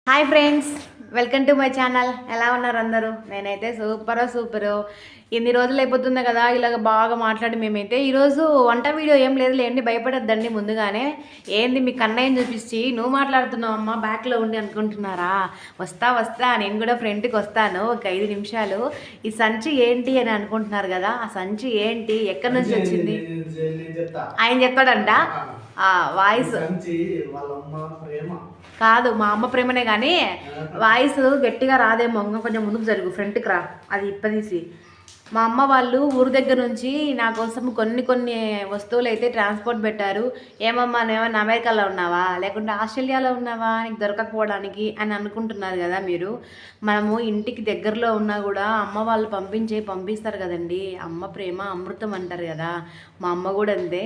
Hi friends, welcome to my channel. ఎలా ఉన్నారు అందరూ? నేనైతే సూపరు. ఎన్ని రోజులు అయిపోతుంది కదా ఇలాగ బాగా మాట్లాడి. మేమైతే ఈరోజు వంట వీడియో ఏం లేదు లేండి, భయపడద్దండి ముందుగానే. ఏంది మీ కన్నయ్యని చూపించి నువ్వు మాట్లాడుతున్నావు అమ్మ బ్యాక్లో ఉండి అనుకుంటున్నారా? వస్తా నేను కూడా ఫ్రంట్కి వస్తాను ఒక 5 నిమిషాలు. ఈ సంచి ఏంటి అని అనుకుంటున్నారు కదా, ఆ సంచి ఏంటి, ఎక్కడి నుంచి వచ్చింది ఆయన చెప్పాడంట. వాయిస్ కాదు, మా అమ్మ ప్రేమనే కానీ వాయిస్ గట్టిగా రాదేమో. ఇంకా కొంచెం ముందుకు జరుగు, ఫ్రంట్కి రా, అది ఇప్పదీసి. మా అమ్మ వాళ్ళు ఊరు దగ్గర నుంచి నా కోసం కొన్ని వస్తువులు అయితే ట్రాన్స్పోర్ట్ పెట్టారు. ఏమమ్మా నువ్వేమన్నా అమెరికాలో ఉన్నావా లేకుంటే ఆస్ట్రేలియాలో ఉన్నావా నీకు దొరకకపోవడానికి అని అనుకుంటున్నారు కదా మీరు. మనము ఇంటికి దగ్గరలో ఉన్నా కూడా అమ్మ వాళ్ళు పంపిస్తారు కదండి. అమ్మ ప్రేమ అమృతం అంటారు కదా. మా అమ్మ కూడా అంతే.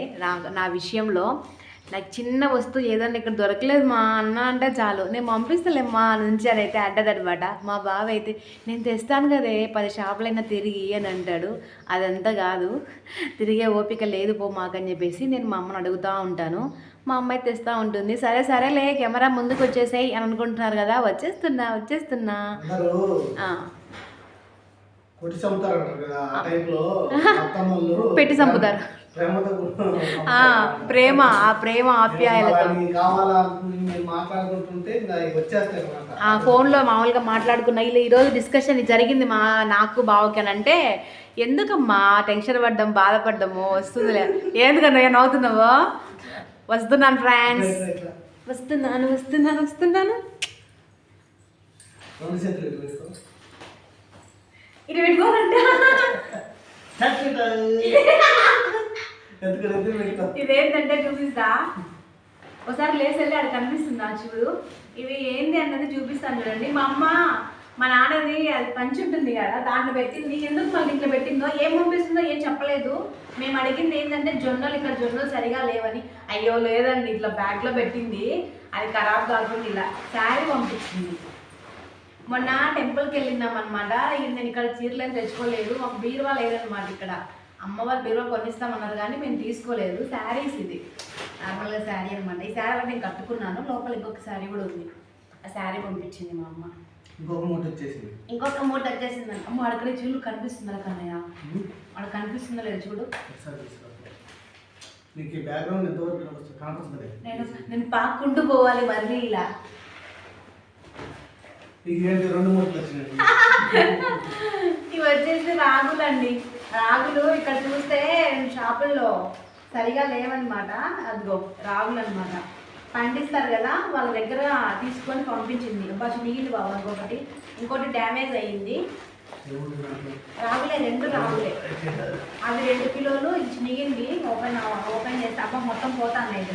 నా విషయంలో నాకు చిన్న వస్తువు ఏదన్నా ఇక్కడ దొరకలేదు మా అన్న అంటే చాలు, నేను పంపిస్తలేమ్మా నుంచి అని అయితే అంటదనమాట. మా బావ అయితే నేను తెస్తాను కదే 10 షాపులైనా తిరిగి అని అంటాడు. అదంతా కాదు, తిరిగే ఓపిక లేదు పో మాకని చెప్పేసి నేను మా అమ్మని అడుగుతూ ఉంటాను. మా అమ్మాయి తెస్తూ ఉంటుంది. సరేలే కెమెరా ముందుకు వచ్చేసాయి అని అనుకుంటున్నారు కదా. వచ్చేస్తున్నా పెట్టి చంపుతారు. ప్రేమ ఆప్యాయలతో ఫోన్లో మామూలుగా మాట్లాడుకున్నా. ఇలా ఈరోజు డిస్కషన్ జరిగింది నాకు బావకి అని అంటే, ఎందుకమ్మా టెన్షన్ పడ్డం బాధపడ్డము, వస్తుందిలే. ఎందుకన్నా నవ్వుతున్నావు? వస్తున్నాను ఫ్రెండ్స్, వస్తున్నాను. ఇది పెట్టుకోవాలంట. ఇదేంటంటే చూపిస్తా, ఒకసారి లేసి వెళ్ళి అది కనిపిస్తుందా చూడు. ఇవి ఏంది అన్నది చూపిస్తాను చూడండి. మా నాన్నది అది పంచి ఉంటుంది కదా, దాంట్లో పెట్టింది. ఎందుకు మళ్ళీ ఇట్లా పెట్టిందో, ఏం పంపిస్తుందో ఏం చెప్పలేదు. మేము అడిగింది ఏంటంటే ఇక్కడ జొన్నలు సరిగా లేవని. అయ్యో లేదండి, ఇట్లా బ్యాగ్లో పెట్టింది, అది ఖరాబ్ కాకుండా ఇలా శారీ పంపించింది. మొన్న టెంపుల్కి వెళ్ళినాం అనమాట. నేను ఇక్కడ చీరలేని తెచ్చుకోలేదు, మాకు బీరువా లేదనమాట. ఇక్కడ అమ్మ వాళ్ళు బీరువా కొనిస్తామన్నారు కానీ మేము తీసుకోలేదు. శారీస్ ఇది నార్మల్గా శారీ అనమాట. ఈ శారీ అంటే నేను కట్టుకున్నాను, లోపల ఇంకొక శారీ కూడా ఉంది. ఆ శారీ పంపించింది మా అమ్మ. ఇంకొక మూట వచ్చేసింది అమ్మ. అక్కడే చూడు కనిపిస్తుందా కన్నయ్య? అక్కడ కనిపిస్తుందా లేదు చూడు. నేను పాక్కుంటూ పోవాలి మళ్ళీ ఇలా. ఇవి వచ్చేసి రాగులండి. రాగులు ఇక్కడ చూస్తే షాపుల్లో సరిగా లేవన్నమాట. అదిగో రాగులు అనమాట, పండిస్తారు కదా, వాళ్ళ దగ్గర తీసుకొని పంపించింది. కొంచెం నీళ్ళు బాబు, ఇంకోటి డ్యామేజ్ అయ్యింది. రాగులే, 2 రాగులే, అవి 2 కిలోలు మిగిలింది. ఓపెన్ చేస్తే అబ్బా మొత్తం పోతాను అయితే.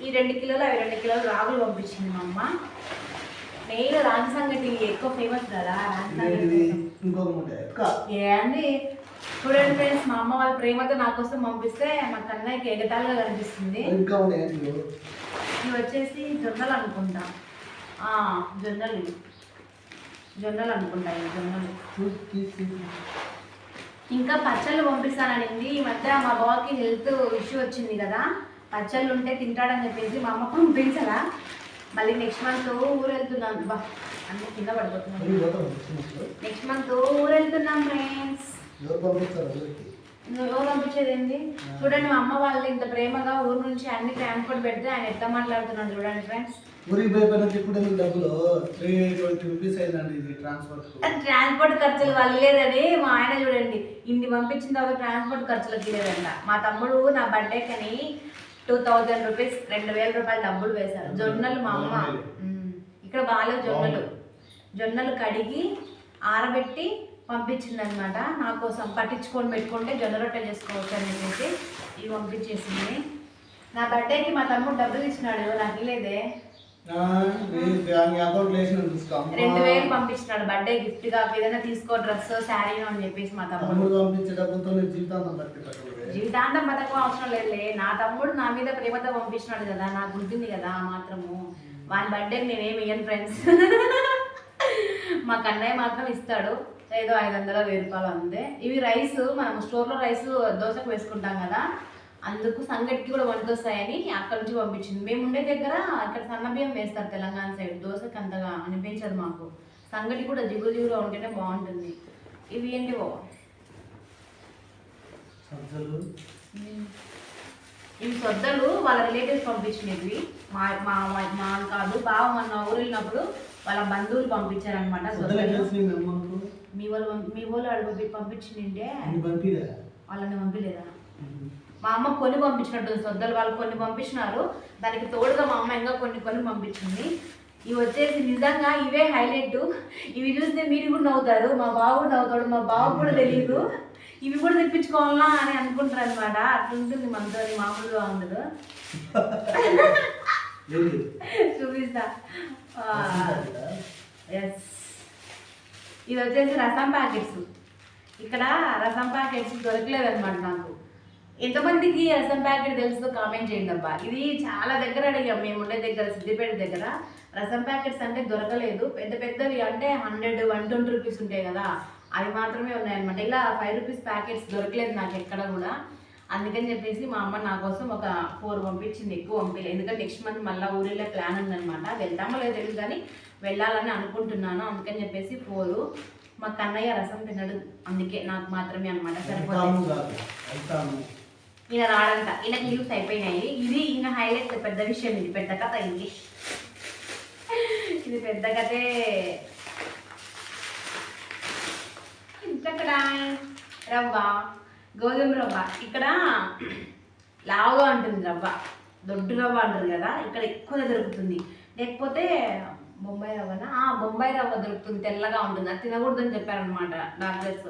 ఈ 2 కిలోలు అవి 2 కిలోలు రాగులు పంపించింది మా అమ్మ. మెయిన్ రాగి సంగటి ఎక్కువ ఫేమస్ కదా. ఏంది చూడండి ఫ్రెండ్స్, మా అమ్మ వాళ్ళ ప్రేమతో నా కోసం పంపిస్తే మా కన్నయ్యకి ఎగటాలుగా కనిపిస్తుంది. ఇవి వచ్చేసి జొన్నలు అనుకుంటా. జొన్నలు అనుకుంటా. జొన్నలు ఇంకా పచ్చళ్ళు పంపిస్తాననింది. ఈ మధ్య మా బావకి హెల్త్ ఇష్యూ వచ్చింది కదా, పచ్చళ్ళు ఉంటే తింటాడని చెప్పేసి మా అమ్మ పంపించరా. మళ్ళీ నెక్స్ట్ మంత్ ఊరు వెళ్తున్నాను. అన్నీ కింద పడిపోతున్నాను. నెక్స్ట్ మంత్ ఊరు వెళ్తున్నాం ఫ్రెండ్స్. ఎవరు పంపించేది ఏంటి చూడండి. మా అమ్మ వాళ్ళు ఇంత ప్రేమగా ఊరు నుంచి అన్ని ట్రాన్స్పోర్ట్ పెడితే ఆయన ఎట్లా మాట్లాడుతున్నాడు చూడండి ఫ్రెండ్స్. ట్రాన్స్పోర్ట్ ఖర్చులు వాళ్ళు లేదని మా ఆయన చూడండి, ఇన్ని పంపించిన తర్వాత ట్రాన్స్పోర్ట్ ఖర్చులకి లేదంట. మా తమ్ముడు నా బర్త్డేకని 2000 రూపీస్, 2000 రూపాయలు డబ్బులు వేశారు. జొన్నలు మా అమ్మ ఇక్కడ బాగా జొన్నలు కడిగి ఆరబెట్టి పంపించింది అనమాట. నా కోసం పట్టించుకొని పెట్టుకుంటే జొన్న రొట్టెలు చేసుకోవచ్చు అని చెప్పేసి ఇవి పంపించేసింది. నా బర్త్డేకి మా తమ్ముడు డబ్బులు ఇచ్చినాడు, నాకు లేదే. 2000 పంపించినాడు బర్త్డే గిఫ్ట్ గా. ఏదైనా తీసుకో, డ్రెస్ శారీ అని చెప్పేసి మా తమ్ముడు. జీవితాంతం బతకం అవసరం లేదులే. నా తమ్ముడు నా మీద ప్రేమతో పంపించినాడు కదా, నాకు గుర్తుంది కదా మాత్రము. వాని బర్త్డేకి నేనేమి ఇయ్యను ఫ్రెండ్స్. మా కన్నయ్య మాత్రం ఇస్తాడు, ఏదో 500-1000 రూపాయలు అంతే. ఇవి రైస్, మనం స్టోర్లో రైస్ దోశకు వేసుకుంటాం కదా, అందుకు సంగటికి కూడా వంటొస్తాయని అక్కడ నుంచి పంపించింది. మేము ఉండే దగ్గర ఇక్కడ సన్నబియ్యం వేస్తారు తెలంగాణ సైడ్, దోశకి అంతగా అనిపించదు మాకు. సంగటి కూడా జిగురు జిగురుగా ఉంటేనే బాగుంటుంది. ఇవి ఏంటివో ఇవి సొద్దలు వాళ్ళ రిలేటివ్స్ పంపించినవి. మా మా మా కాదు బావ మొన్న ఊరు వెళ్ళినప్పుడు వాళ్ళ బంధువులు పంపించారనమాట సొద్దలు. మీ వాళ్ళు అడుగు పంపించిండే వాళ్ళని పంపించలేదా? మా అమ్మ కొన్ని పంపించినట్టు సొద్దలు వాళ్ళు కొన్ని పంపించినారు. దానికి తోడుగా మా అమ్మ ఇంకా కొన్ని పంపించింది. ఇవి వచ్చేసి నిజంగా ఇవే హైలైట్. ఇవి చూస్తే మీరు కూడా నవ్వుతారు, మా బావ కూడా నవ్వుతాడు, మా బావ కూడా తెలియదు. ఇవి కూడా తెప్పించుకోవాలా అని అనుకుంటారు అనమాట. అట్లుంటుంది మనతో, మామూలుగా ఉండదు. చూపిస్తా. ఎస్, ఇది వచ్చేసి రసం ప్యాకెట్స్. ఇక్కడ రసం ప్యాకెట్స్ దొరకలేదన్నమాట నాకు. ఎంతమందికి రసం ప్యాకెట్ తెలుసు కామెంట్ చేయండి అబ్బా. ఇది చాలా దగ్గర అడిగాం మేము ఉండే దగ్గర, సిద్దిపేట దగ్గర. రసం ప్యాకెట్స్ అంటే దొరకలేదు. పెద్ద పెద్దవి అంటే 100, 120 రూపీస్ ఉంటాయి కదా, అవి మాత్రమే ఉన్నాయన్నమాట. ఇలా 5 రూపీస్ ప్యాకెట్స్ దొరకలేదు నాకు ఎక్కడ కూడా. అందుకని చెప్పేసి మా అమ్మ నా కోసం ఒక 4 పంపించింది, ఎక్కువ పంపించలేదు. ఎందుకంటే నెక్స్ట్ మంత్ మళ్ళీ ఊరిలో ప్లాన్ ఉందన్నమాట. వెళ్తామో లేదో తెలియదు కానీ వెళ్ళాలని అనుకుంటున్నాను. అందుకని చెప్పేసి 4. మా కన్నయ్య రసం తినడు, అందుకే నాకు మాత్రమే అనమాట. సరిపోతుంది. ఈయన రాడంట, ఈయనకి లీవ్స్ అయిపోయినాయి. ఇది ఈయన హైలైట్, పెద్ద విషయం ఇది, పెద్ద కథ. ఇది పెద్ద కథే. ఇక్కడ రవ్వ, గోధుమ రవ్వ. ఇక్కడ లావుగా ఉంటుంది రవ్వ, దొడ్డు రవ్వ అంటారు కదా, ఇక్కడ ఎక్కువగా దొరుకుతుంది. లేకపోతే బొంబాయి రవ్వనా, బొంబాయి రవ్వ దొరుకుతుంది, తెల్లగా ఉంటుంది. అది తినకూడదని చెప్పారనమాట డాక్టర్స్.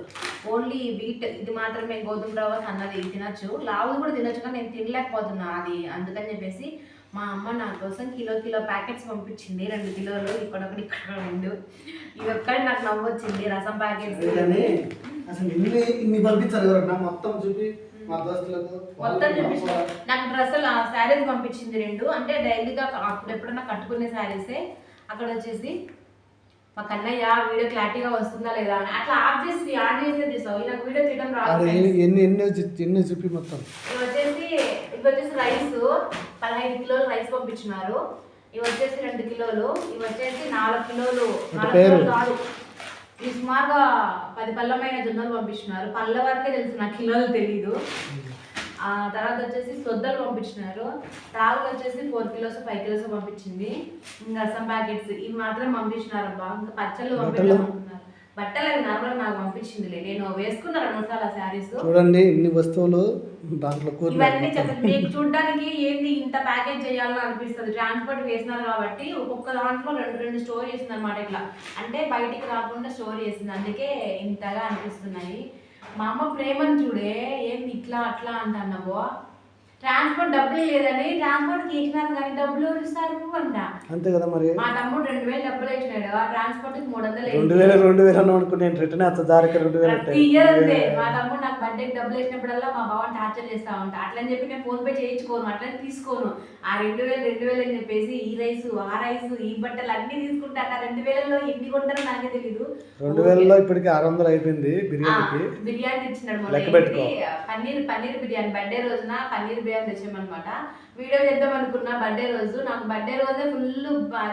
ఓన్లీ వీట్ ఇది మాత్రమే, గోధుమ రవ్వ సన్నది తినచ్చు, లావుది కూడా తినచ్చు, కానీ నేను తినలేకపోతున్నా అది. అందుకని చెప్పేసి మా అమ్మ నా కోసం కిలో ప్యాకెట్స్ పంపించింది, 2 కిలోలు. ఇక్కడొకటి, ఇక్కడ 2. ఇది ఒక్కటి నాకు నవ్వు వచ్చింది, రసం ప్యాకెట్స్. మొత్తం చూపించిన నాకు డ్రెస్సులు, శారీస్ పంపించింది 2. అంటే డైలీగా అప్పుడు ఎప్పుడన్నా కట్టుకునే శారీసే. అక్కడ వచ్చేసి మా కన్నయ్య వీడియో క్లారిటీగా వస్తుందా లేదా అని అట్లా ఆఫ్ చేసి తీసావు. నాకు వీడియో తీయడం రాదు. ఎన్ని చూపి మొత్తం. ఇవి వచ్చేసి రైస్ 15 కిలోలు రైస్ పంపించినారు. ఇవి వచ్చేసి 2 కిలోలు. ఇవి వచ్చేసి 4 కిలోలు. 4 కిలోలు కాదు, ఇవి సుమారుగా 10 పళ్ళమైన జొన్నలు పంపించినారు. పళ్ళ వరకే తెలుసు, నాకు కిలోలు తెలీదు. తర్వాత వచ్చేసి సొద్దలు పంపించినారు. రాగులు వచ్చేసి 4 కిలోస్ 5 కిలోస్ పంపించింది. ఇంకా రసం ప్యాకెట్స్ ఇవి మాత్రం పంపించినారు అబ్బా. ఇంకా పచ్చళ్ళు పంపించారు. బట్టలు అవి నార్మల్ నాకు పంపించిందిలే, నేను వేసుకున్న 2 సార్లు శారీస్. చూడండి ఇన్ని వస్తువులు దాంట్లో. ఇవన్నీ చెప్పండి, మీకు చూడడానికి ఏంది ఇంత ప్యాకేజ్ చేయాలని అనిపిస్తుంది. ట్రాన్స్పోర్ట్ వేసినారు కాబట్టి ఒక్కొక్క దాంట్లో 2 స్టోర్ చేసింది అనమాట. ఇట్లా అంటే బయటికి రాకుండా స్టోర్ చేసింది, అందుకే ఇంతగా అనిపిస్తున్నాయి. మా అమ్మ ప్రేమను చూడే, ఏంది ఇట్లా అట్లా అంటున్నావో. ట్రాన్స్పోర్ట్ డబ్బులు లేదని ట్రాన్స్పోర్ట్ వేసినారు కానీ డబ్బులు ఇస్తారు అంట. అంతే కదా మరి. మా తమ్ముడు 2000 డబ్బులు వేసినాడు, ఆ ట్రాన్స్పోర్ట్ 300. 2000 అనుకున్నాను రిటర్న్ అంత దారికి 2000 ఇయర్ అంతే. మా తమ్ముడు నాకు బర్త్డే డబ్బులు వేసినప్పుడల్లా మా బావని టార్చర్ చేస్తా ఉంటా. అట్లని చెప్పి నేను ఫోన్ పే చేయించుకోను, అట్లని తీసుకోను. ఆ 2000 అని చెప్పేసి ఈ రైస్ ఆ రైస్ ఈ బట్టలు అన్ని తీసుకుంటా. 2000లో ఎన్ని కొంటారో నాకే తెలీదు. 2000లో ఇప్పటికి 600 అయిపోయింది. బిర్యానీ ఇచ్చినాడు పన్నీర్ బిర్యానీ. బర్త్డే రోజున పన్నీర్ బిర్యానీ తెచ్చామన్నమాట. వీడియో చేద్దాం అనుకున్నా బర్త్డే రోజు. నాకు బర్త్డే రోజే ఫుల్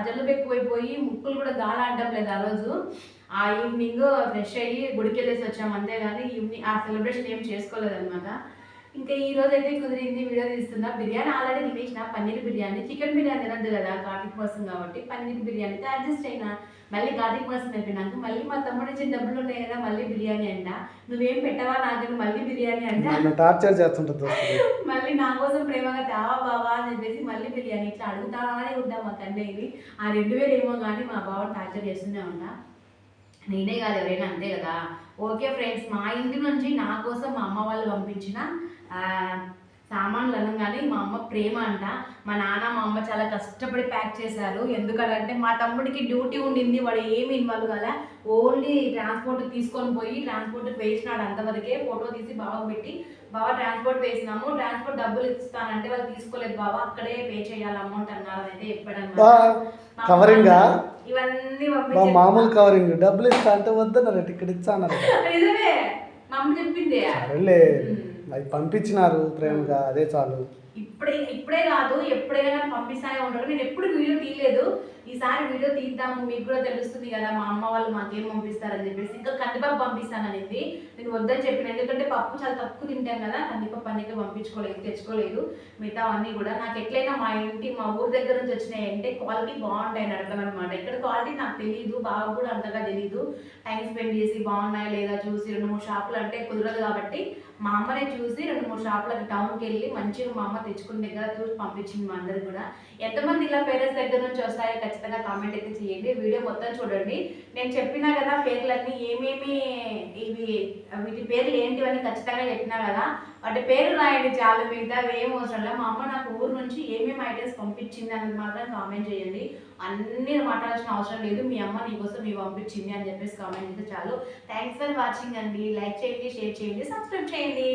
జలుబు ఎక్కువైపోయి ముక్కులు కూడా గాలాడడం లేదు ఆ రోజు. ఆ ఈవినింగ్ ఫ్రెష్ అయ్యి గుడికి వెళ్ళేసి వచ్చాము, అంతేగాని ఈవినింగ్ ఆ సెలబ్రేషన్ ఏం చేసుకోలేదన్నమాట. ఇంకా ఈ రోజు అయితే కుదిరింది, వీడియో తీస్తున్నా. బిర్యానీ ఆల్రెడీ తినేసిన, పన్నీర్ బిర్యానీ. చికెన్ బిర్యానీ తినద్దు కదా కార్తీక మాసం కాబట్టి, పన్నీర్ బిర్యానీతో అడ్జస్ట్ అయినా. మళ్ళీ కార్తీక మాసం అయిపోయినాక మళ్ళీ మా తమ్ముడు ఇచ్చిన డబ్బులు ఉన్నాయి కదా, మళ్ళీ బిర్యానీ అంట. నువ్వేం పెట్టవా నాకు, మళ్ళీ బిర్యానీ అంట. టార్చర్ చేస్తుంటుంది. మళ్ళీ నా కోసం ప్రేమగా తేవా బావా అని చెప్పేసి మళ్ళీ బిర్యానీ ఇట్లా అడుగుతానే ఉంటాం. మా కన్నయ్యని ఆ 2000 ఏమో కానీ మా బావని టార్చర్ చేస్తూనే ఉంటా. నేనే కాదు ఎవరైనా అంతే కదా. ఓకే ఫ్రెండ్స్, మా ఇంటి నుంచి నా కోసం మా అమ్మ వాళ్ళు పంపించిన సామాన్లు అనగానే మా అమ్మ ప్రేమ అంట. మా నాన్న మా అమ్మ చాలా కష్టపడి ప్యాక్ చేశారు. ఎందుకంటే మా తమ్ముడికి డ్యూటీ ఉండింది, వాడు ఏమి ఇన్వాల్వ్ కదా. ఓన్లీ ట్రాన్స్పోర్ట్ తీసుకొని పోయి ట్రాన్స్పోర్ట్ వేసినాడు, అంతవరకే. ఫోటో తీసి బావకు పెట్టి, బావ ట్రాన్స్పోర్ట్ వేసినాము, ట్రాన్స్పోర్ట్ డబ్బులు ఇస్తానంటే వాళ్ళు తీసుకోలేదు బావ, అక్కడే పే చేయాలి అమౌంట్ అన్నారు. అయితే ఎప్పుడన్నా కవరింగ్ ఇవన్నీ మామూలు కవరింగ్ డబ్బులు ఇస్తా అంటే వద్దన్నారు, ఇక్కడ ఇచ్చా అన్నారు. నిజమే, మా అమ్మ చెప్పింది. అవి పంపించినారు ప్రేమగా, అదే చాలు. ఇప్పుడే కాదు, ఎప్పుడైనా కానీ పంపిస్తానే ఉంటారు. నేను ఎప్పుడు వీడియో తీయలేదు, ఈసారి వీడియో తీద్దాము, మీకు కూడా తెలుస్తుంది కదా మా అమ్మ వాళ్ళు మాకేం పంపిస్తారని చెప్పేసి. ఇంకా కందిపప్పు పంపిస్తాననేది నేను వద్దని చెప్పిన, ఎందుకంటే పప్పు చాలా తక్కువ తింటాం కదా, కందిపప్పు అనేది తెచ్చుకోలేదు. మిగతా అన్నీ కూడా నాకు ఎట్లయినా మా ఊరు దగ్గర నుంచి వచ్చినాయి అంటే క్వాలిటీ బాగుంటాయని అర్థం అనమాట. ఇక్కడ క్వాలిటీ నాకు తెలియదు, బాగా కూడా అంతగా తెలియదు. టైం స్పెండ్ చేసి బాగున్నాయా లేదా చూసి 2-3 షాపులు అంటే కుదరదు కాబట్టి మా అమ్మనే చూసి 2-3 షాపులకి టౌన్కి వెళ్ళి మంచిగా మా అమ్మ తెచ్చుకున్న దగ్గర చూసి పంపించింది మా అందరికి కూడా. ఎంతమంది ఇలా పేరెంట్స్ దగ్గర నుంచి వస్తాయో ఖచ్చితంగా కామెంట్ అయితే చేయండి. వీడియో మొత్తం చూడండి. నేను చెప్పినా కదా పేర్లన్నీ ఏమేమి వీటి పేర్లు ఏంటివని ఖచ్చితంగా చెప్పినా కదా, వాటి పేరు రాయండి చాలా, మిగతా ఏం అవసరం లేదు. మా అమ్మ నాకు ఊరు నుంచి ఏమేమి ఐటమ్స్ పంపించింది అని మాత్రం కామెంట్ చేయండి. అన్నీ మాట్లాడాల్సిన అవసరం లేదు, మీ అమ్మ నీకోసం ఇవి పంపించింది అని చెప్పేసి కామెంట్ అయితే చాలు. థ్యాంక్స్ ఫర్ వాచింగ్ అండి. లైక్ చేయండి, షేర్ చేయండి, సబ్స్క్రైబ్ చేయండి.